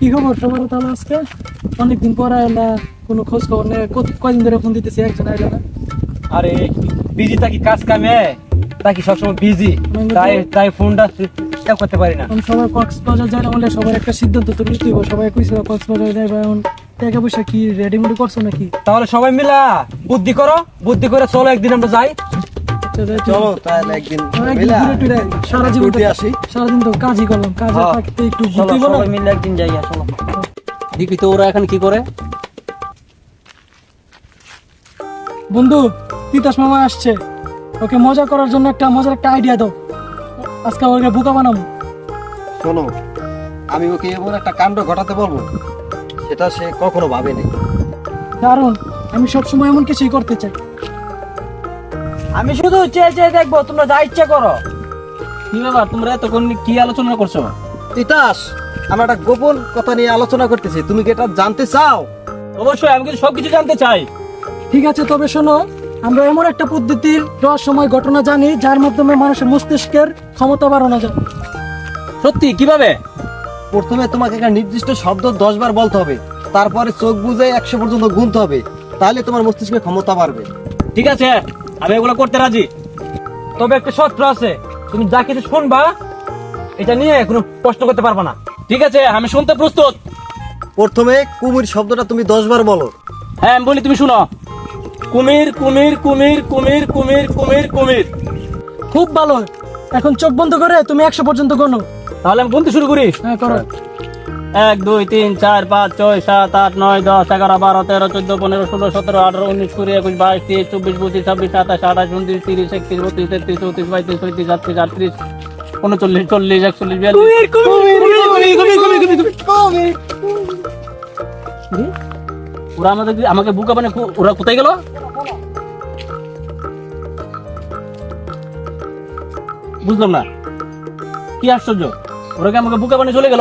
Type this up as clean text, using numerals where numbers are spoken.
কি খবর সবার? তাহলে আজকে অনেকদিন পর আইলা, কোনো খোঁজ খবর নেই। কয়দিন ধরে ফোন দিতেছি, একজন আইলা না। আরে বিজি থাকি কাজ কামে, থাকি সবসময় বিজি, তাই ফোনটা রিসিভ করতে পারি না। আমি সবাই কক্সবাজার যাই না বলে সবার একটা সিদ্ধান্ত তো নিতে হবে। সবাই কইছিল কক্সবাজার যাইবা, এখন টাকা পয়সা কি রেডিমেড করছো নাকি? তাহলে সবাই মিলা বুদ্ধি করো, বুদ্ধি করে চলো একদিন আমরা যাই। আচ্ছা, যাই তো। চলো তাহলে একদিন একদিন মিলা ঘুরে টুরে আই। সারা জীবন তো- ঘুরতে আসি। সারাদিন তো কাজই করলাম, কাজে হ্যাঁ। থাকতে একটু চলো ঘুরতে গেলাম। সবাই মিলে একদিন যাই। চলো দেখি তো ওরা এখন কি করে। বন্ধু, তিতাস মামা আসছে, ওকে মজা করার জন্য মজার একটা আইডিয়া দাও। আজকে ওকে বোকা বানাবো। শোনো, আমি ওকে এমন একটা কাণ্ড ঘটাতে বলবো সেটা সে কখনো ভাবেনি। কারণ আমি সবসময় এমন কিছুই করতে চাই। আমি শুধু চেয়ে চেয়ে দেখবো, তোমরা যা ইচ্ছা করো। কি ব্যাপার, তোমরা এতক্ষণ কি আলোচনা করছো? তিতাস, আমরা একটা গোপন কথা নিয়ে আলোচনা করতেছি, তুমি কি এটা জানতে চাও? অবশ্যই, আমি কিন্তু সবকিছু জানতে চাই। ঠিক আছে, তবে শোনো, আমরা এমন একটা পদ্ধতির রহস্যময় ঘটনা জানি যার মাধ্যমে মানুষের মস্তিষ্কের ক্ষমতা বাড়ানো যায়। সত্যি? কিভাবে? প্রথমে তোমাকে একটা নির্দিষ্ট শব্দ 10 বার বলতে হবে, তারপরে চোখ বুজে 100 পর্যন্ত গুনতে হবে, তাহলে তোমার মস্তিষ্কের ক্ষমতা বাড়বে। ঠিক আছে, আমি এগুলো করতে রাজি। তবে একটা শর্ত আছে, তুমি যা কিছু শুনবা এটা নিয়ে কোনো প্রশ্ন করতে পারবা না। ঠিক আছে, আমি শুনতে প্রস্তুত। প্রথমে কুমির শব্দটা তুমি 10 বার বলো। হ্যাঁ, আমি বলি, তুমি শুনো। কুমির কুমির কুমির কুমির কুমির কুমির কুমির। খুব ভালো। এখন চোখ বন্ধ করে তুমি 100 পর্যন্ত গোনো। তাহলে আমি গুনতে শুরু করি। হ্যাঁ, করো। 1 2 3 4 5 6 7 8 9 10 11 12 13 14 15 16 17 18 19 20 21 22 23 24 25 26 27 28 29 30 31 32 33 34 35 36 37 38 39 40 41 42 ওরা আমাকে বুকা মানে ওরা কোথায় গেল? বুঝলাম না, কি আশ্চর্য, ওরা কি আমাকে বুকা বানিয়ে চলে গেল?